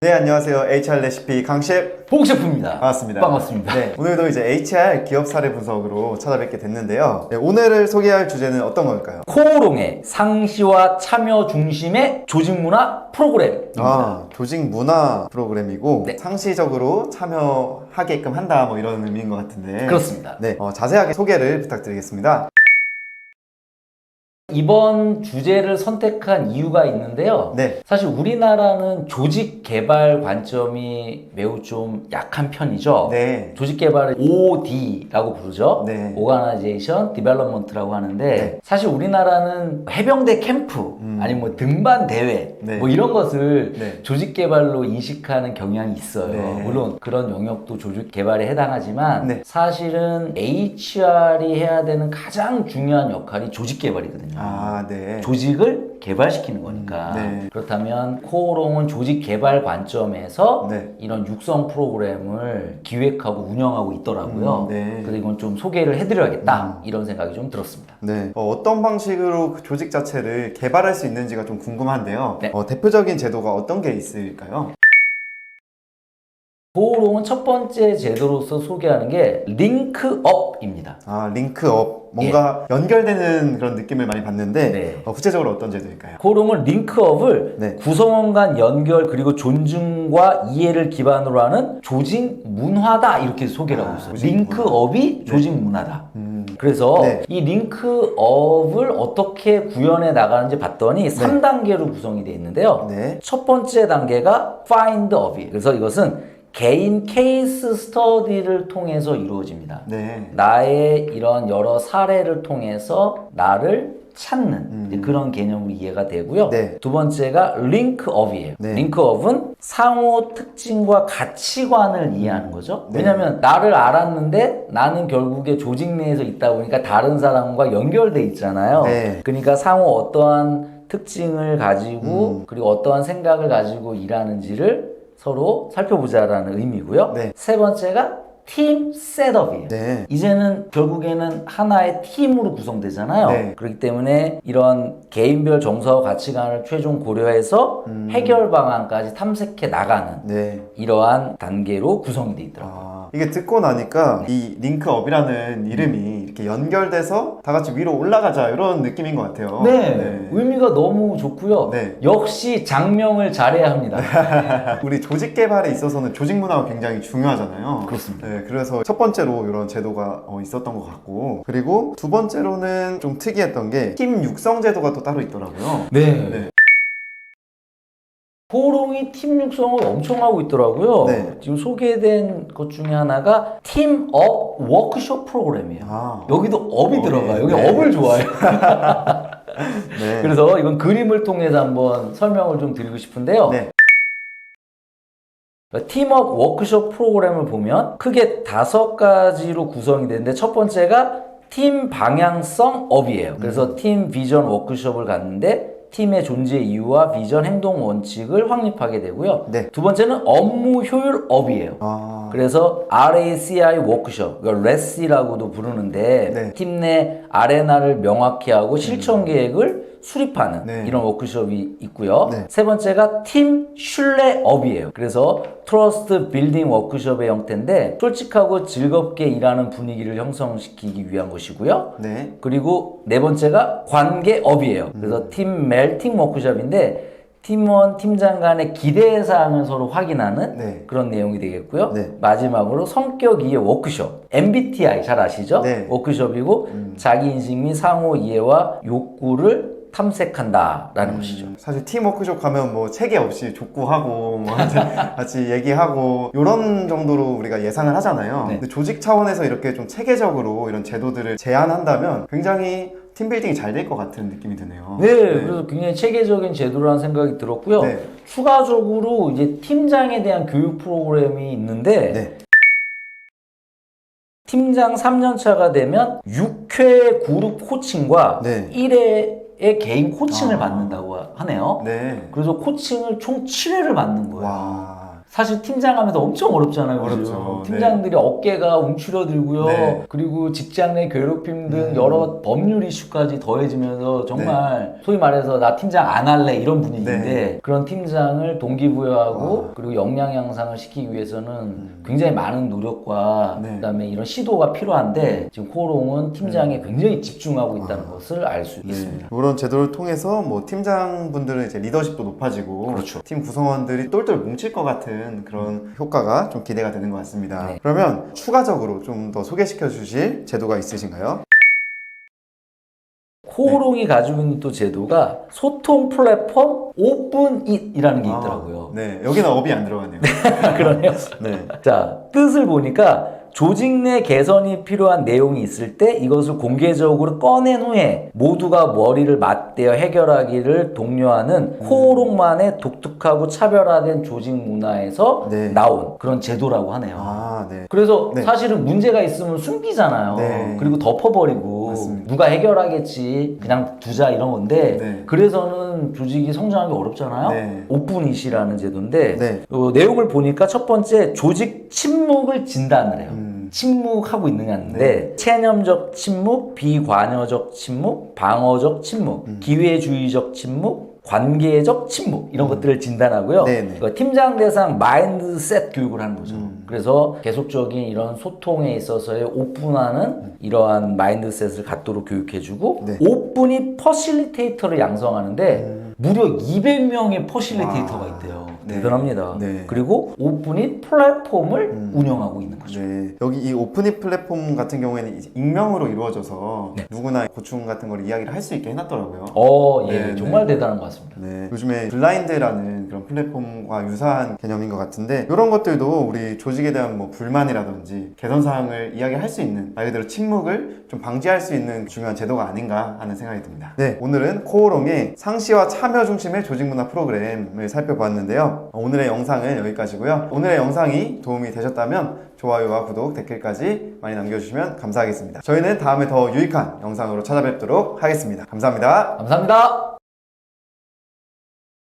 네, 안녕하세요. HR 레시피 강셰프 봉셰프입니다. 반갑습니다. 반갑습니다. 네, 오늘도 이제 HR 기업 사례 분석으로 찾아뵙게 됐는데요. 네, 오늘을 소개할 주제는 어떤 걸까요? 코오롱의 상시와 참여 중심의 조직 문화 프로그램입니다. 조직 문화 프로그램이고 네. 상시적으로 참여하게끔 한다 뭐 이런 의미인 것 같은데 그렇습니다. 네, 자세하게 소개를 부탁드리겠습니다. 이번 주제를 선택한 이유가 있는데요. 네. 사실 우리나라는 조직 개발 관점이 매우 좀 약한 편이죠. 네. 조직 개발을 OD라고 부르죠. 네. Organization Development라고 하는데 네. 사실 우리나라는 해병대 캠프 아니면 뭐 등반 대회 네. 뭐 이런 것을 네. 조직 개발로 인식하는 경향이 있어요. 네. 물론 그런 영역도 조직 개발에 해당하지만 네. 사실은 HR이 해야 되는 가장 중요한 역할이 조직 개발이거든요. 네. 조직을 개발시키는 거니까. 네. 그렇다면 코오롱은 조직 개발 관점에서 네. 이런 육성 프로그램을 기획하고 운영하고 있더라고요. 네. 그래서 이건 좀 소개를 해드려야겠다 이런 생각이 좀 들었습니다. 네. 어떤 방식으로 그 조직 자체를 개발할 수 있는지가 좀 궁금한데요. 네. 대표적인 제도가 어떤 게 있을까요? 코오롱은 첫 번째 제도로서 소개하는 게 링크업입니다. 링크업. 뭔가 연결되는 그런 느낌을 많이 받는데 네. 구체적으로 어떤 제도일까요? 코오롱은 링크업을 네. 구성원 간 연결 그리고 존중과 이해를 기반으로 하는 조직 문화다 이렇게 소개를 하고 있어요. 조직 링크업이 조직 문화다. 그래서 네. 이 링크업을 어떻게 구현해 나가는지 봤더니 3단계로 구성이 되어 있는데요. 네. 첫 번째 단계가 find업이에요. 그래서 이것은 개인 케이스 스터디를 통해서 이루어집니다. 네. 나의 이런 여러 사례를 통해서 나를 찾는 이제 그런 개념으로 이해가 되고요. 네. 두 번째가 링크업이에요. 네. 링크업은 상호 특징과 가치관을 이해하는 거죠. 네. 왜냐하면 나를 알았는데 나는 결국에 조직 내에서 있다 보니까 다른 사람과 연결돼 있잖아요. 네. 그러니까 상호 어떠한 특징을 가지고 그리고 어떠한 생각을 가지고 일하는지를 서로 살펴보자라는 의미고요. 네. 세 번째가 팀 셋업이에요. 네. 이제는 결국에는 하나의 팀으로 구성되잖아요. 네. 그렇기 때문에 이런 개인별 정서와 가치관을 최종 고려해서 해결 방안까지 탐색해 나가는 네. 이러한 단계로 구성이 되어 있더라고요. 이게 듣고 나니까 이 링크업이라는 이름이 이렇게 연결돼서 다 같이 위로 올라가자 이런 느낌인 것 같아요. 네, 의미가 너무 좋고요. 네. 역시 장명을 잘해야 합니다. 우리 조직 개발에 있어서는 조직 문화가 굉장히 중요하잖아요. 그렇습니다. 네, 그래서 첫 번째로 이런 제도가 있었던 것 같고, 그리고 두 번째로는 좀 특이했던 게 팀 육성 제도가 또 따로 있더라고요. 네. 코오롱이 팀 육성을 엄청 하고 있더라고요. 네. 지금 소개된 것 중에 하나가 팀업 워크숍 프로그램이에요. 여기도 업이 들어가요. 여기 네. 업을 좋아해요. 네. 그래서 이건 그림을 통해서 한번 설명을 좀 드리고 싶은데요. 네. 팀업 워크숍 프로그램을 보면 크게 5가지로 구성이 되는데 첫 번째가 팀 방향성 업이에요. 그래서 팀 비전 워크숍을 갔는데 팀의 존재 이유와 비전 행동 원칙을 확립하게 되고요. 네. 두 번째는 업무 효율 업이에요. 그래서 RACI 워크숍, 레시라고도 부르는데 네. 팀 내 아레나를 명확히 하고 실천 계획을 수립하는 네. 이런 워크숍이 있고요. 네. 세 번째가 팀 신뢰업이에요. 그래서 트러스트 빌딩 워크숍의 형태인데 솔직하고 즐겁게 일하는 분위기를 형성시키기 위한 것이고요. 네. 그리고 네 번째가 관계업이에요. 그래서 팀 멜팅 워크숍인데 팀원, 팀장 간의 기대사항을 서로 확인하는 네. 그런 내용이 되겠고요. 네. 마지막으로 성격 이해 워크숍, MBTI 잘 아시죠? 네. 워크숍이고 자기 인식 및 상호 이해와 욕구를 탐색한다라는 것이죠. 사실 팀 워크숍 가면 뭐 체계 없이 족구하고 뭐 같이 얘기하고 이런 정도로 우리가 예상을 하잖아요. 네. 근데 조직 차원에서 이렇게 좀 체계적으로 이런 제도들을 제안한다면 굉장히 팀빌딩이 잘 될 것 같은 느낌이 드네요. 네, 그래서 굉장히 체계적인 제도라는 생각이 들었고요. 네. 추가적으로 이제 팀장에 대한 교육 프로그램이 있는데 네. 팀장 3년차가 되면 6회 그룹 코칭과 네. 1회의 개인 코칭을 받는다고 하네요. 네. 그래서 코칭을 총 7회를 받는 거예요. 와. 사실 팀장 하면서 엄청 어렵잖아요. 요즘. 어렵죠. 팀장들이 어깨가 움츠러들고요. 네. 그리고 직장 내 괴롭힘 등 여러 법률 이슈까지 더해지면서 정말 소위 말해서 나 팀장 안 할래 이런 분위기인데 네. 그런 팀장을 동기부여하고 그리고 역량 향상을 시키기 위해서는 굉장히 많은 노력과 네. 그다음에 이런 시도가 필요한데 지금 코오롱은 팀장에 굉장히 집중하고 있다는 것을 알 수 있습니다. 이런 제도를 통해서 뭐 팀장분들은 이제 리더십도 높아지고 그렇죠. 팀 구성원들이 똘똘 뭉칠 것 같은 그런 효과가 좀 기대가 되는 것 같습니다. 네. 그러면 추가적으로 좀 더 소개시켜 주실 제도가 있으신가요? 코오롱이 가지고 있는 또 제도가 소통 플랫폼 오픈잇이라는 게 있더라고요. 네, 여기는 업이 안 들어가네요. 그러네요. 네. 자, 뜻을 보니까 조직 내 개선이 필요한 내용이 있을 때 이것을 공개적으로 꺼낸 후에 모두가 머리를 맞대어 해결하기를 독려하는 코오롱만의 독특하고 차별화된 조직 문화에서 네. 나온 그런 제도라고 하네요. 아, 네. 그래서 네. 사실은 문제가 있으면 숨기잖아요. 네. 그리고 덮어버리고 맞습니다. 누가 해결하겠지 그냥 두자 이런 건데 네. 그래서는 조직이 성장하기 어렵잖아요. 네. 오픈잇이라는 제도인데 네. 내용을 보니까 첫 번째 조직 침묵을 진단을 해요. 침묵하고 있느냐인데 네. 체념적 침묵, 비관여적 침묵, 방어적 침묵, 기회주의적 침묵, 관계적 침묵 이런 것들을 진단하고요. 네네. 그러니까 팀장 대상 마인드셋 교육을 하는 거죠. 그래서 계속적인 이런 소통에 있어서의 오픈하는 이러한 마인드셋을 갖도록 교육해주고 네. 오픈이 퍼실리테이터를 양성하는데 무려 200명의 퍼실리테이터가 와. 있대요. 네. 대단합니다. 네. 그리고 오픈이 플랫폼을 운영하고 있는 거죠. 네. 여기 이 오픈잇 플랫폼 같은 경우에는 이제 익명으로 이루어져서 누구나 고충 같은 걸 이야기를 할 수 있게 해놨더라고요. 예, 네, 정말 네. 대단한 것 같습니다. 네, 요즘에 블라인드라는 그런 플랫폼과 유사한 개념인 것 같은데 이런 것들도 우리 조직에 대한 뭐 불만이라든지 개선 사항을 이야기할 수 있는 말 그대로 침묵을 좀 방지할 수 있는 중요한 제도가 아닌가 하는 생각이 듭니다. 네, 오늘은 코오롱의 상시와 참여 중심의 조직 문화 프로그램을 살펴보았는데요. 오늘의 영상은 여기까지고요. 오늘의 영상이 도움이 되셨다면 좋아요와 구독, 댓글까지 많이 남겨주시면 감사하겠습니다. 저희는 다음에 더 유익한 영상으로 찾아뵙도록 하겠습니다. 감사합니다. 감사합니다.